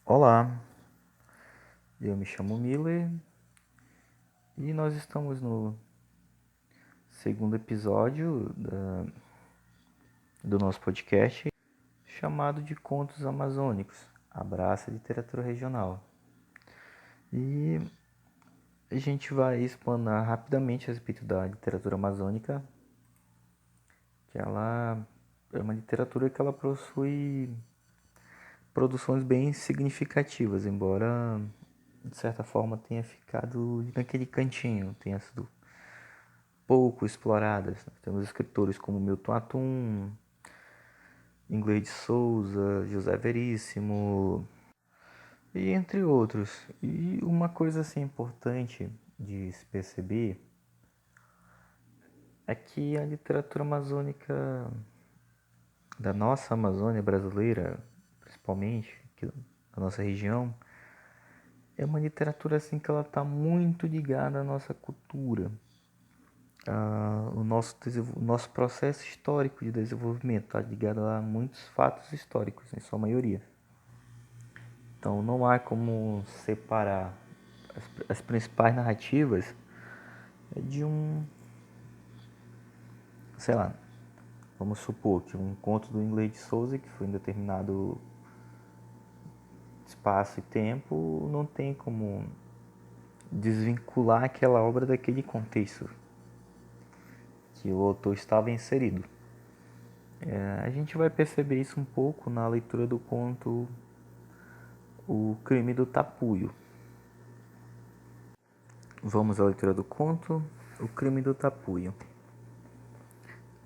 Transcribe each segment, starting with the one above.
Olá, eu me chamo Miller e nós estamos no segundo episódio do nosso podcast chamado de Contos Amazônicos, Abraça a Literatura Regional. E a gente vai explanar rapidamente a respeito da literatura amazônica, que ela é uma literatura que ela possui produções bem significativas, embora de certa forma tenha ficado naquele cantinho, tenha sido pouco exploradas. Temos escritores como Milton Atum, Inglês de Souza, José Veríssimo e entre outros. E uma coisa assim importante de se perceber é que a literatura amazônica da nossa Amazônia brasileira, principalmente aqui da nossa região, é uma literatura assim que ela está muito ligada à nossa cultura, o nosso processo histórico de desenvolvimento está ligado a muitos fatos históricos, em sua maioria. Então não há como separar as principais narrativas de sei lá, vamos supor que um conto do Inglês de Souza, que foi em determinado espaço e tempo, não tem como desvincular aquela obra daquele contexto que o autor estava inserido. A gente vai perceber isso um pouco na leitura do conto O Crime do Tapuio. Vamos à leitura do conto O Crime do Tapuio.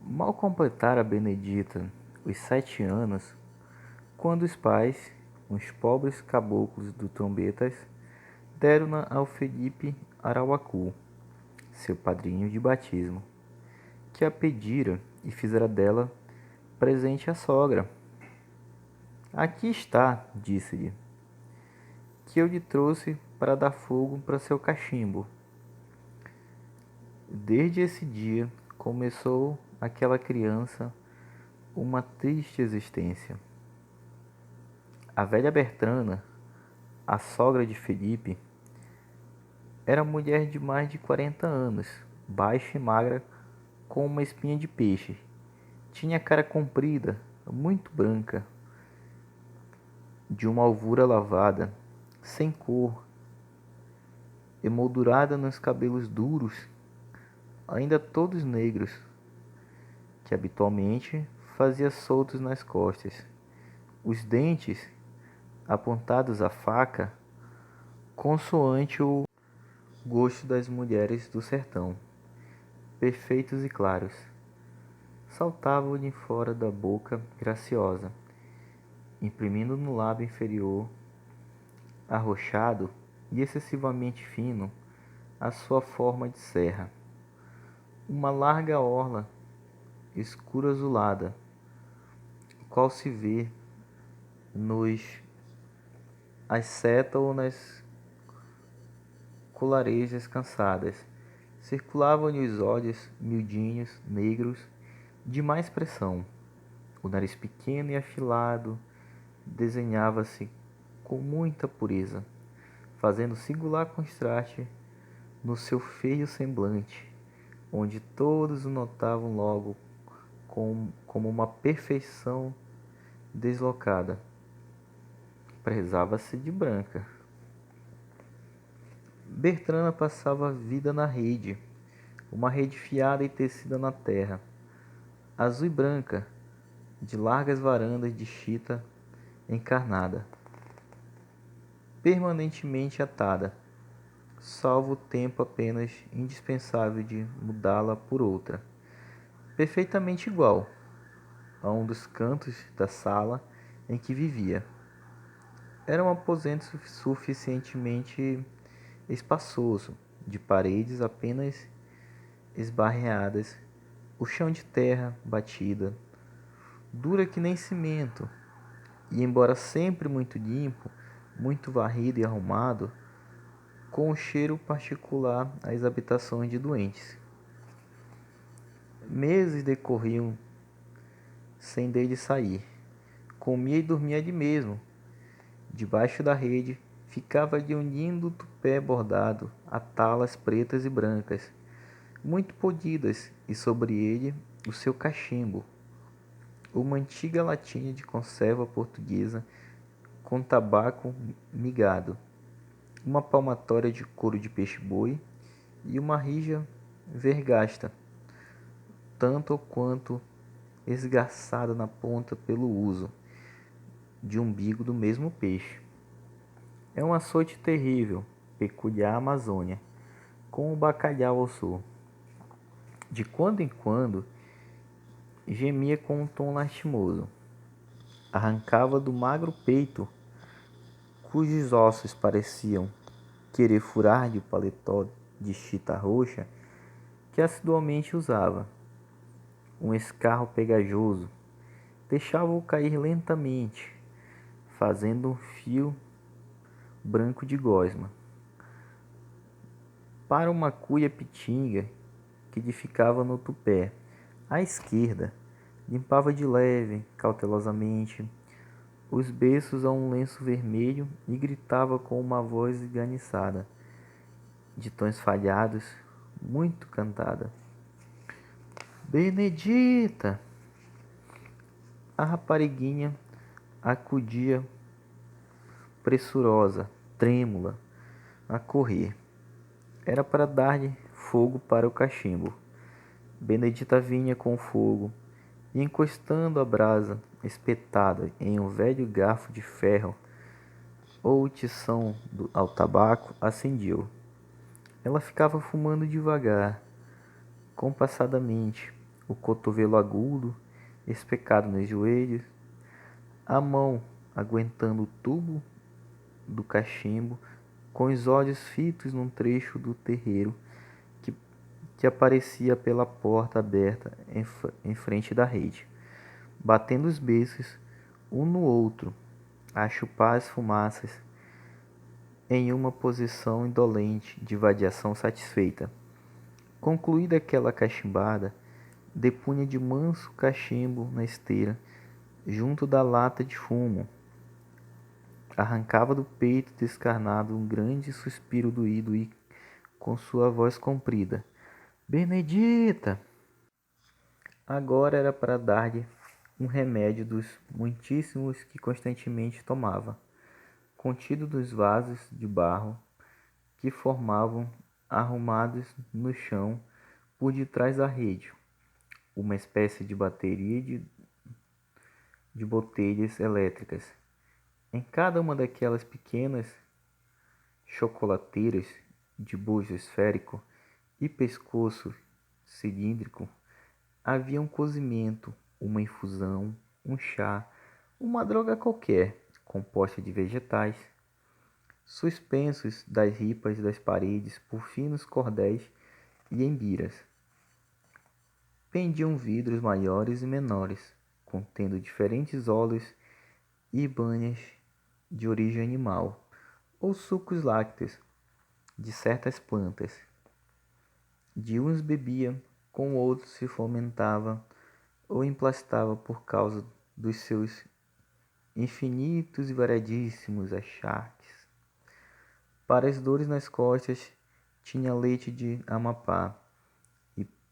Mal completara Benedita os 7 anos, quando os pais, uns pobres caboclos do Trombetas, deram-na ao Felipe Arauacu, seu padrinho de batismo, que a pedira e fizera dela presente à sogra. Aqui está, disse-lhe, que eu lhe trouxe para dar fogo para seu cachimbo. Desde esse dia começou aquela criança uma triste existência. A velha Bertrana, a sogra de Felipe, era mulher de mais de 40 anos, baixa e magra, com uma espinha de peixe. Tinha a cara comprida, muito branca, de uma alvura lavada, sem cor, emoldurada nos cabelos duros, ainda todos negros, que habitualmente fazia soltos nas costas. Os dentes, apontados à faca, consoante o gosto das mulheres do sertão, perfeitos e claros, saltavam-lhe fora da boca graciosa, imprimindo no lábio inferior, arroxado e excessivamente fino, a sua forma de serra. Uma larga orla escura azulada, qual se vê nos asceta ou nas colarejas cansadas. Circulavam-lhe os olhos miudinhos, negros, de má expressão. O nariz pequeno e afilado desenhava-se com muita pureza, fazendo singular contraste no seu feio semblante, onde todos o notavam logo como uma perfeição deslocada. Prezava-se de branca. Bertrana passava a vida na rede, uma rede fiada e tecida na terra, azul e branca, de largas varandas de chita encarnada, permanentemente atada, salvo o tempo apenas indispensável de mudá-la por outra, perfeitamente igual a um dos cantos da sala em que vivia. Era um aposento suficientemente espaçoso, de paredes apenas esbarreadas, o chão de terra batida, dura que nem cimento, e embora sempre muito limpo, muito varrido e arrumado, com um cheiro particular às habitações de doentes. Meses decorriam sem dele sair. Comia e dormia ali mesmo, Debaixo da rede ficava-lhe um lindo tupé bordado a talas pretas e brancas, muito polidas, e sobre ele o seu cachimbo, uma antiga latinha de conserva portuguesa com tabaco migado, uma palmatória de couro de peixe-boi e uma rija vergasta, tanto quanto esgarçada na ponta pelo uso de umbigo do mesmo peixe. É um açoite terrível, peculiar à Amazônia, com o bacalhau ao sul. De quando em quando, gemia com um tom lastimoso. Arrancava do magro peito, cujos ossos pareciam querer furar-lhe o paletó de chita roxa que assiduamente usava. Um escarro pegajoso deixava-o cair lentamente, fazendo um fio branco de gosma. Para uma cuia pitinga que lhe ficava no tupé, à esquerda, limpava de leve, cautelosamente, os beiços a um lenço vermelho e gritava com uma voz esganiçada, de tons falhados, muito cantada: Benedita! A rapariguinha acudia pressurosa, trêmula, a correr. Era para dar-lhe fogo para o cachimbo. Benedita vinha com fogo e, encostando a brasa espetada em um velho garfo de ferro ou tição ao tabaco, acendia-o. Ela ficava fumando devagar, compassadamente, o cotovelo agudo, especado nos joelhos, a mão aguentando o tubo do cachimbo, com os olhos fitos num trecho do terreiro que aparecia pela porta aberta em frente da rede, batendo os beiços um no outro, a chupar as fumaças, em uma posição indolente de vadiação satisfeita. Concluída aquela cachimbada, depunha de manso cachimbo na esteira, junto da lata de fumo. Arrancava do peito descarnado um grande suspiro doído e, com sua voz comprida: Benedita! Agora era para dar-lhe um remédio dos muitíssimos que constantemente tomava, contido nos vasos de barro que formavam, arrumados no chão por detrás da rede, uma espécie de bateria de botelhas elétricas. Em cada uma daquelas pequenas chocolateiras de bojo esférico e pescoço cilíndrico havia um cozimento, uma infusão, um chá, uma droga qualquer, composta de vegetais, suspensos das ripas das paredes por finos cordéis e embiras. Pendiam vidros maiores e menores, contendo diferentes óleos e banhas de origem animal, ou sucos lácteos de certas plantas. De uns bebia, com outros se fomentava ou emplastava por causa dos seus infinitos e variadíssimos achaques. Para as dores nas costas tinha leite de Amapá,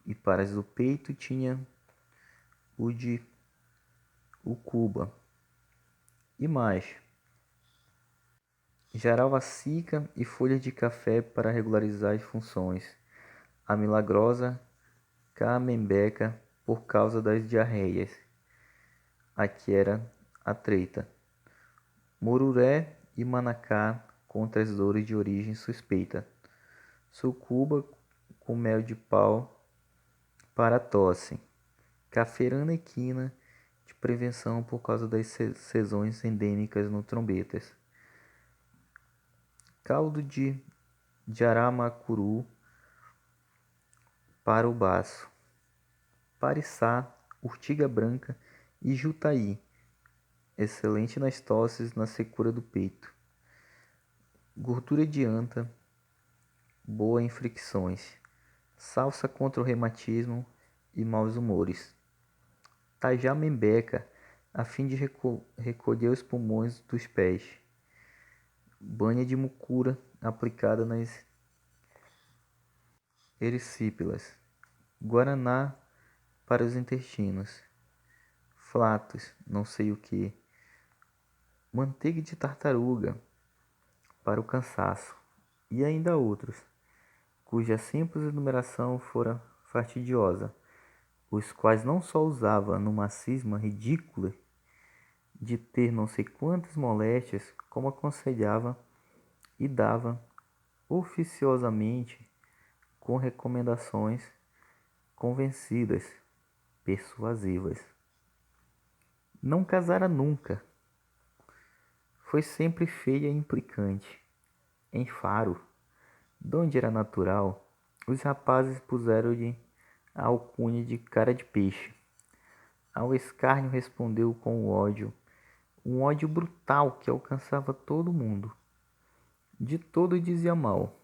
e para as do peito tinha o de Ucuba. E mais, jaravacica e folha de café para regularizar as funções. A milagrosa camembeca por causa das diarreias. Aqui era a treta. Moruré e manacá contra as dores de origem suspeita. Sucuba com mel de pau para a tosse. Cafeirana equina de prevenção por causa das sezões endêmicas no trombetas. Caldo de jaramacuru para o baço. Pariçá, urtiga branca e jutaí, excelente nas tosses, na secura do peito. Gordura de anta, boa em fricções. Salsa contra o reumatismo e maus humores. Tajamembeca, a fim de recolher os pulmões dos pés. banha de mucura aplicada nas erisípelas, guaraná para os intestinos, flatos, não sei o que, manteiga de tartaruga para o cansaço, e ainda outros, cuja simples enumeração fora fastidiosa, os quais não só usava numa cisma ridícula de ter não sei quantas moléstias, como aconselhava e dava oficiosamente com recomendações convencidas, persuasivas. Não casara nunca. Foi sempre feia e implicante. Em Faro, donde era natural, os rapazes puseram-lhe a alcunha de cara de peixe. Ao escárnio respondeu com o ódio, um ódio brutal que alcançava todo mundo. De todo dizia mal,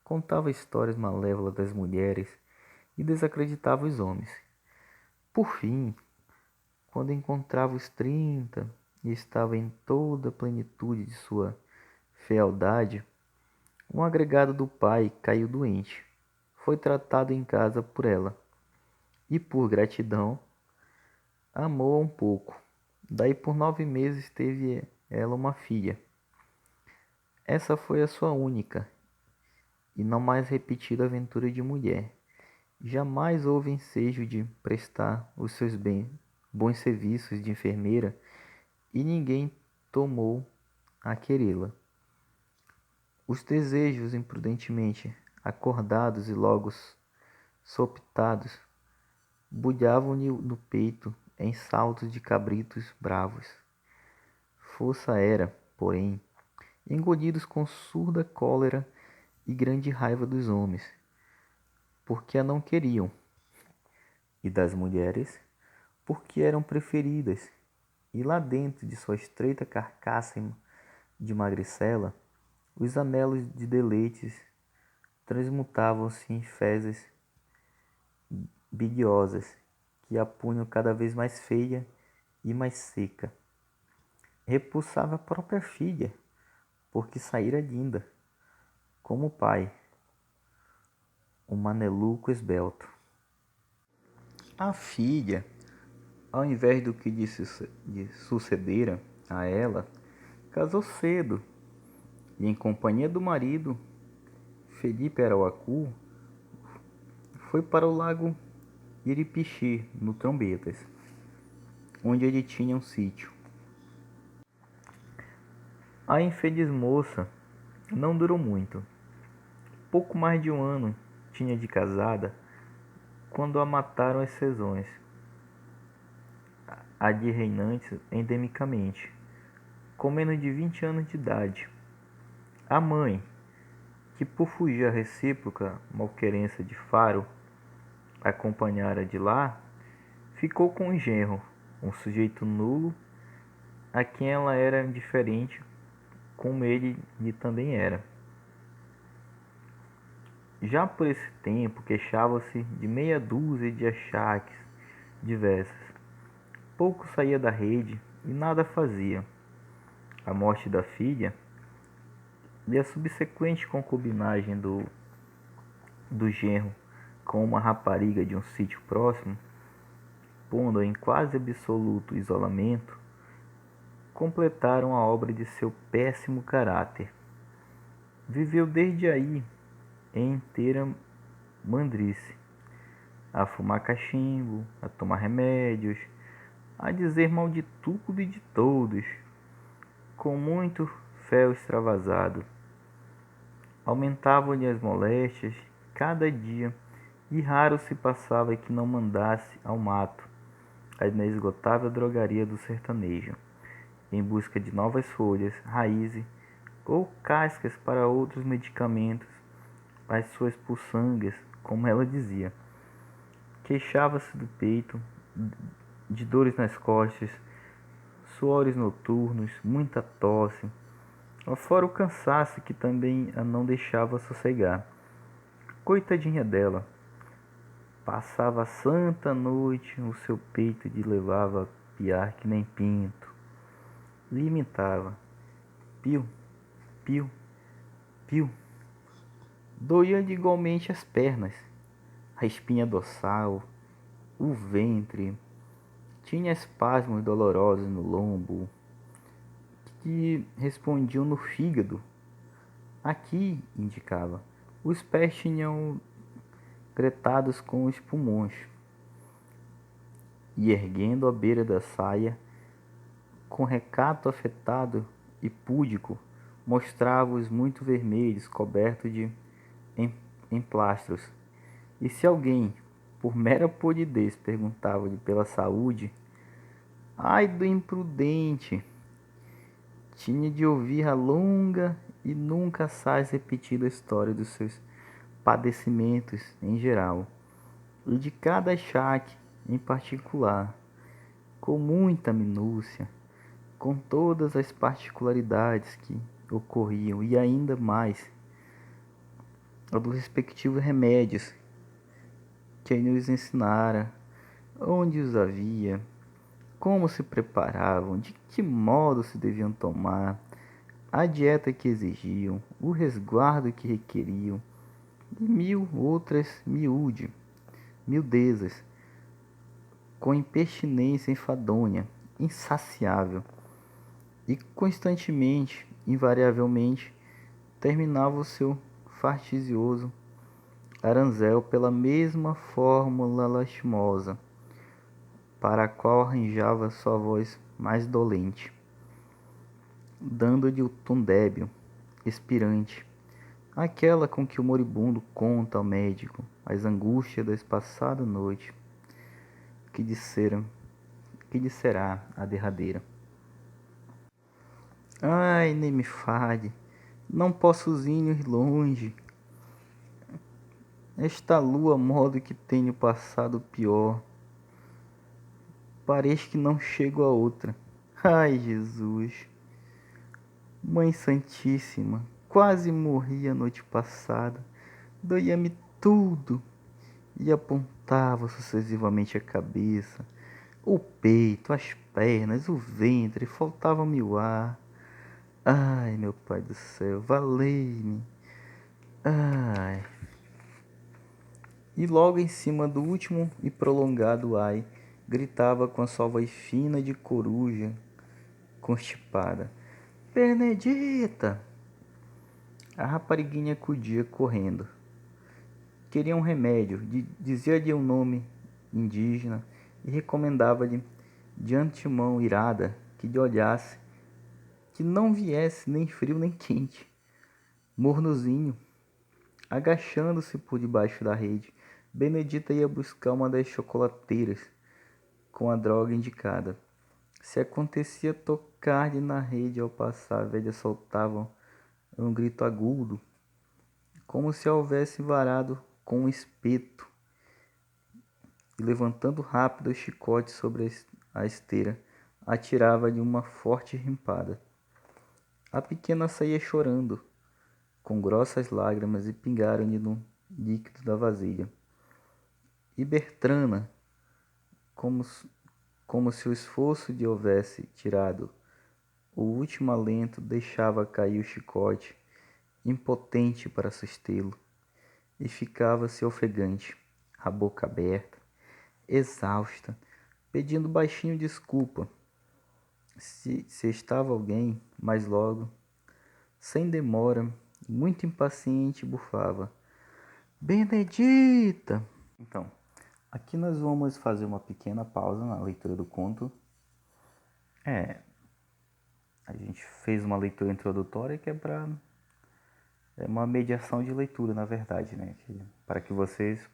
contava histórias malévolas das mulheres e desacreditava os homens. Por fim, quando encontrava os 30 e estava em toda a plenitude de sua fealdade, um agregado do pai caiu doente. Foi tratado em casa por ela e, por gratidão, amou-a um pouco. Daí por 9 meses teve ela uma filha. Essa foi a sua única e não mais repetida aventura de mulher. Jamais houve ensejo de prestar os seus bons serviços de enfermeira e ninguém tomou a querê-la. Os desejos imprudentemente acordados e logo sopitados bulhavam-lhe no peito em saltos de cabritos bravos. Força era, porém, engolidos com surda cólera e grande raiva dos homens, porque a não queriam, e das mulheres, porque eram preferidas, e lá dentro de sua estreita carcaça de magricela, os anelos de deleites transmutavam-se em fezes biliosas que a punham cada vez mais feia e mais seca. Repulsava a própria filha, porque saíra linda, como o pai, um maneluco esbelto. A filha, ao invés do que lhe sucedera a ela, casou cedo e, em companhia do marido, Felipe Arauacu, foi para o lago Iripixi, no Trombetas, onde ele tinha um sítio. A infeliz moça não durou muito. Pouco mais de um ano tinha de casada quando a mataram as sezões, ali reinantes endemicamente, com menos de 20 anos de idade. A mãe, que por fugir à recíproca malquerença de Faro, acompanhara de lá, ficou com o genro, um sujeito nulo, a quem ela era indiferente, como ele lhe também era. Já por esse tempo queixava-se de meia dúzia de achaques diversos. Pouco saía da rede e nada fazia. A morte da filha e a subsequente concubinagem do genro com uma rapariga de um sítio próximo, pondo-a em quase absoluto isolamento, completaram a obra de seu péssimo caráter. Viveu desde aí em inteira mandrice, a fumar cachimbo, a tomar remédios, a dizer mal de tudo e de todos, com muito fel extravasado. Aumentavam-lhe as moléstias cada dia, e raro se passava que não mandasse ao mato, a inesgotável drogaria do sertanejo, em busca de novas folhas, raízes ou cascas para outros medicamentos, as suas puçangas, como ela dizia. Queixava-se do peito, de dores nas costas, suores noturnos, muita tosse, fora o cansaço que também a não deixava sossegar. Coitadinha dela, passava a santa noite, o seu peito lhe levava a piar que nem pinto. Lhe imitava. Pio, Piu, piu. Doía-lhe igualmente as pernas, a espinha dorsal, o ventre. Tinha espasmos dolorosos no lombo, que respondiam no fígado. Aqui, indicava, os pés tinham gretados com os pulmões, e erguendo à beira da saia, com recato afetado e púdico, mostrava-os muito vermelhos, cobertos de emplastros. E se alguém, por mera polidez, perguntava-lhe pela saúde, ai do imprudente, tinha de ouvir a longa e nunca assaz repetida história dos seus padecimentos em geral, e de cada achaque em particular, com muita minúcia, com todas as particularidades que ocorriam, e ainda mais a dos respectivos remédios que ele nos ensinara, onde os havia, como se preparavam, de que modo se deviam tomar, a dieta que exigiam, o resguardo que requeriam, e mil outras miudezas, com impertinência enfadonha, insaciável, e constantemente, invariavelmente, terminava o seu farticioso aranzel pela mesma fórmula lastimosa, para a qual arranjava sua voz mais dolente, dando-lhe o tom débil, expirante, aquela com que o moribundo conta ao médico as angústias da passada noite, que lhe será a derradeira. Ai, nem me fale, não posso ir longe. Esta lua modo que tenho passado pior. Parece que não chego a outra. Ai, Jesus. Mãe Santíssima, quase morri a noite passada. Doía-me tudo e apontava sucessivamente a cabeça, o peito, as pernas, o ventre, faltava-me o ar. Ai, meu Pai do céu, valei-me. Ai. E logo em cima do último e prolongado ai, gritava com a sua voz fina de coruja constipada: Benedita! A rapariguinha acudia correndo. Queria um remédio, dizia-lhe um nome indígena e recomendava-lhe de antemão irada que lhe olhasse, que não viesse nem frio nem quente. Mornozinho, agachando-se por debaixo da rede, Benedita ia buscar uma das chocolateiras com a droga indicada. Se acontecia tocar-lhe na rede ao passar, a velha soltava um grito agudo, como se a houvesse varado com um espeto, e levantando rápido o chicote sobre a esteira, atirava-lhe uma forte rimpada. A pequena saía chorando, com grossas lágrimas, e pingaram-lhe no líquido da vasilha. E Bertrana, como se o esforço lhe houvesse tirado o último alento, deixava cair o chicote, impotente para sustê-lo, e ficava-se ofegante, a boca aberta, exausta, pedindo baixinho desculpa, se estava alguém, mas logo, sem demora, muito impaciente, bufava: Benedita! Então, aqui nós vamos fazer uma pequena pausa na leitura do conto. A gente fez uma leitura introdutória que é uma mediação de leitura, na verdade, né? Para que vocês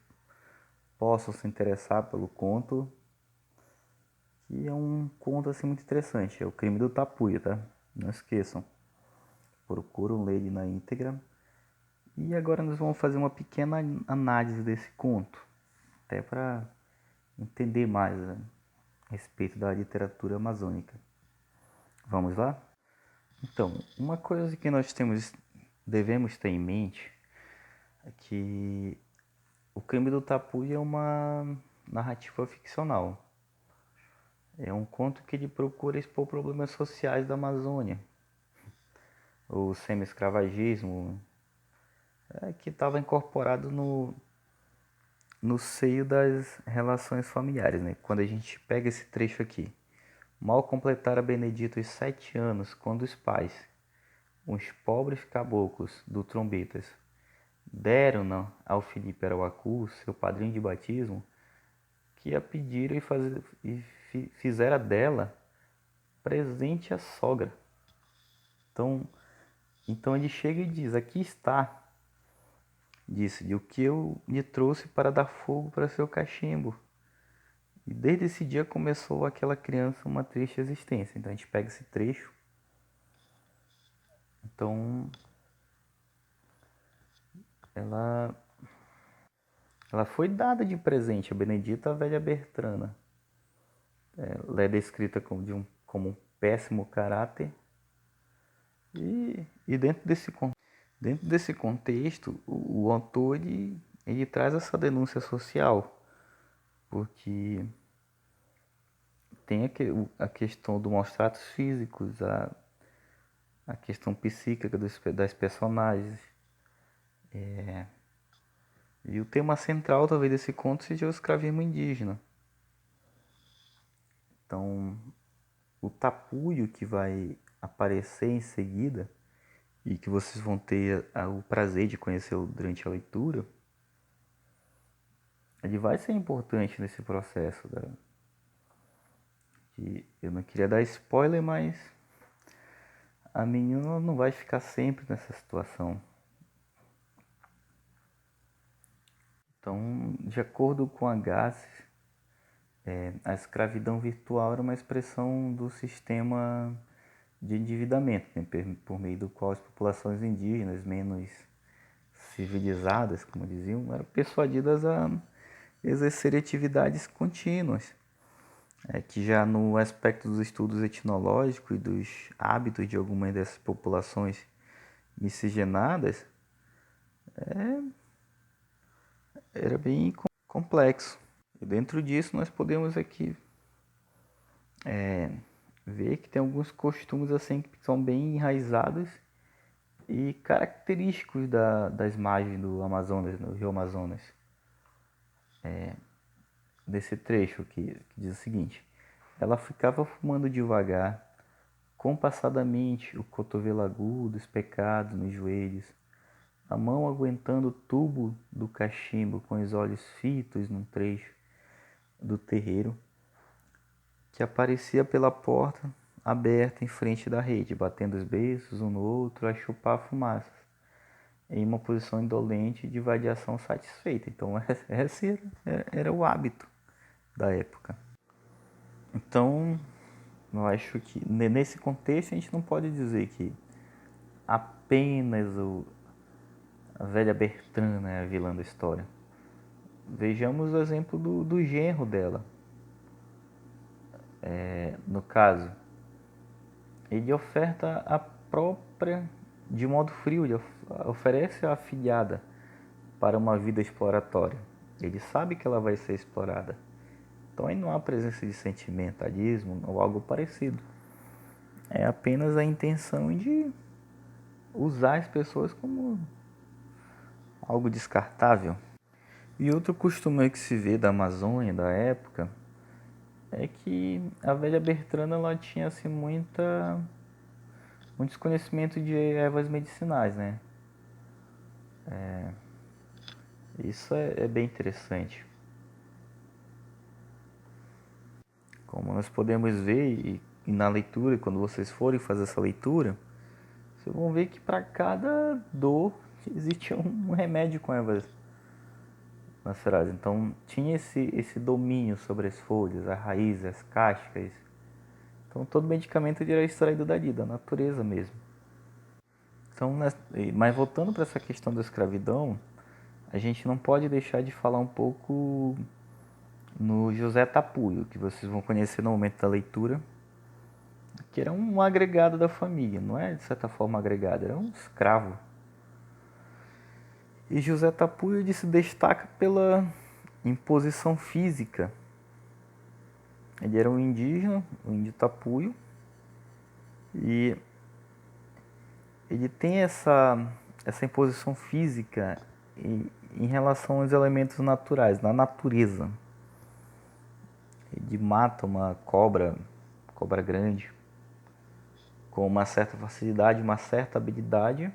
possam se interessar pelo conto, que é um conto assim muito interessante. É O Crime do Tapuia, tá? Não esqueçam. Procuram ler ele na íntegra. E agora nós vamos fazer uma pequena análise desse conto, até para entender mais a respeito da literatura amazônica. Vamos lá? Então, uma coisa que devemos ter em mente é que O Crime do Tapuia é uma narrativa ficcional. É um conto que ele procura expor problemas sociais da Amazônia. o semi-escravagismo, que estava incorporado no seio das relações familiares, né? Quando a gente pega esse trecho aqui, mal completara Benedito os 7 anos, quando os pais, uns pobres caboclos do Trombetas, deram ao Filipe Arauacu, seu padrinho de batismo, que a pediram e fizera dela presente à sogra. Então ele chega e diz: aqui está, disse-lhe, o que eu lhe trouxe para dar fogo para seu cachimbo. E desde esse dia começou aquela criança uma triste existência. Então a gente pega esse trecho. Então ela, ela foi dada de presente a Benedita, a velha Bertrana. Ela é descrita como um péssimo caráter. E dentro desse contexto, o autor ele traz essa denúncia social, porque tem a questão dos maus tratos físicos, a questão psíquica das personagens. E o tema central, talvez, desse conto seja o escravismo indígena. Então, o tapuio que vai aparecer em seguida, e que vocês vão ter o prazer de conhecê-lo durante a leitura, ele vai ser importante nesse processo. Que eu não queria dar spoiler, mas a menina não vai ficar sempre nessa situação. Então, de acordo com Agassiz, a escravidão virtual era uma expressão do sistema de endividamento, né, por meio do qual as populações indígenas menos civilizadas, como diziam, eram persuadidas a exercer atividades contínuas, que já no aspecto dos estudos etnológicos e dos hábitos de algumas dessas populações miscigenadas, era bem complexo. E dentro disso nós podemos aqui ver que tem alguns costumes assim que são bem enraizados e característicos das margens do Amazonas, do Rio Amazonas. Desse trecho que diz o seguinte: ela ficava fumando devagar, compassadamente, o cotovelo agudo, os pecados nos joelhos, a mão aguentando o tubo do cachimbo com os olhos fitos num trecho do terreiro, que aparecia pela porta aberta em frente da rede, batendo os beiços um no outro a chupar fumaças, em uma posição indolente de vadiação satisfeita. Então esse era o hábito da época. Então eu acho que nesse contexto a gente não pode dizer que apenas a velha Bertrana é a vilã da história. Vejamos o exemplo do genro dela. No caso, ele oferta a própria, de modo frio, ele oferece a afilhada para uma vida exploratória. Ele sabe que ela vai ser explorada. Então aí não há presença de sentimentalismo ou algo parecido. É apenas a intenção de usar as pessoas como algo descartável. E outro costume que se vê da Amazônia da época é que a velha Bertrana ela tinha assim um desconhecimento de ervas medicinais, né? Isso é bem interessante. Como nós podemos ver e na leitura, quando vocês forem fazer essa leitura, vocês vão ver que para cada dor existia um remédio com ervas maceradas. Então tinha esse domínio sobre as folhas, a raiz, as cascas. Então todo medicamento era extraído dali, da natureza mesmo. Então, mas voltando para essa questão da escravidão, a gente não pode deixar de falar um pouco no José Tapuio, que vocês vão conhecer no momento da leitura, que era um agregado da família, não é de certa forma agregado, era um escravo. E José Tapuio ele se destaca pela imposição física. Ele era um indígena, um índio Tapuio, e ele tem essa imposição física em relação aos elementos naturais, na natureza. Ele mata uma cobra grande, com uma certa facilidade, uma certa habilidade,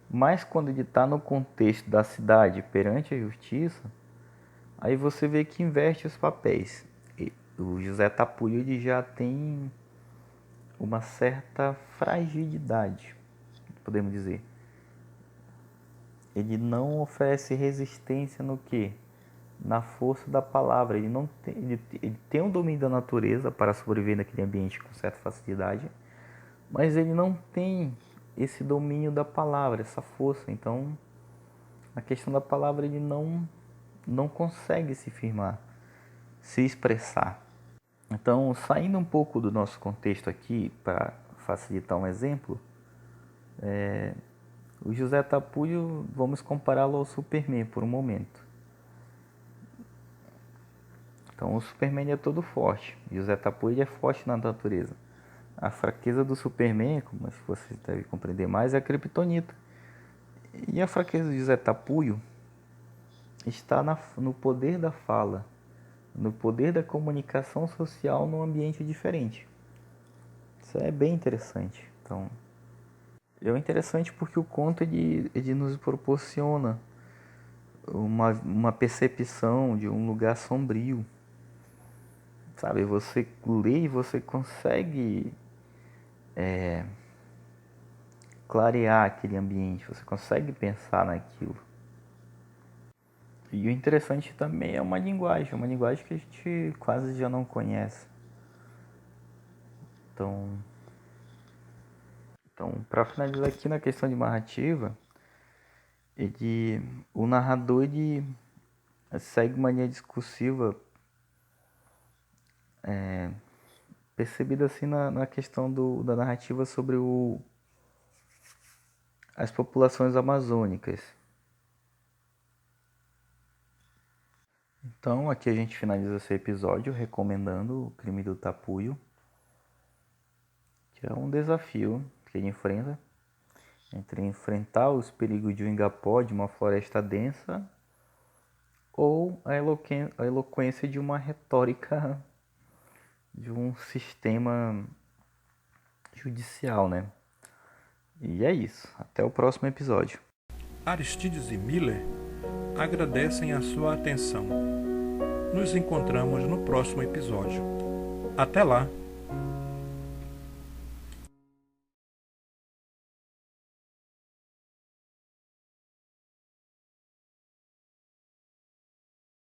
mas quando ele está no contexto da cidade perante a justiça, aí você vê que inverte os papéis. O José Tapuio ele já tem uma certa fragilidade, podemos dizer. Ele não oferece resistência no quê? Na força da palavra. Ele não tem, ele tem um domínio da natureza para sobreviver naquele ambiente com certa facilidade, mas ele não tem esse domínio da palavra, essa força. Então, a questão da palavra ele não consegue se firmar, se expressar. Então, saindo um pouco do nosso contexto aqui, para facilitar um exemplo, o José Tapuio, vamos compará-lo ao Superman por um momento. Então, o Superman é todo forte, e o José Tapuio é forte na natureza. A fraqueza do Superman, como você deve compreender mais, é a Kryptonita. E a fraqueza de José Tapuio está no poder da fala, no poder da comunicação social num ambiente diferente. Isso é bem interessante. Então, é interessante porque o conto ele nos proporciona uma percepção de um lugar sombrio. Sabe, você lê e você consegue clarear aquele ambiente, você consegue pensar naquilo. E o interessante também é uma linguagem que a gente quase já não conhece. Então para finalizar aqui na questão de narrativa, o narrador ele segue uma linha discursiva percebida assim na questão da narrativa sobre as populações amazônicas. Então aqui a gente finaliza esse episódio recomendando o Crime do Tapuio, que é um desafio que ele enfrenta entre enfrentar os perigos de um igapó, de uma floresta densa, ou a eloquência de uma retórica de um sistema judicial, né? E é isso. Até o próximo episódio. Aristides e Miller agradecem a sua atenção. Nos encontramos no próximo episódio. Até lá!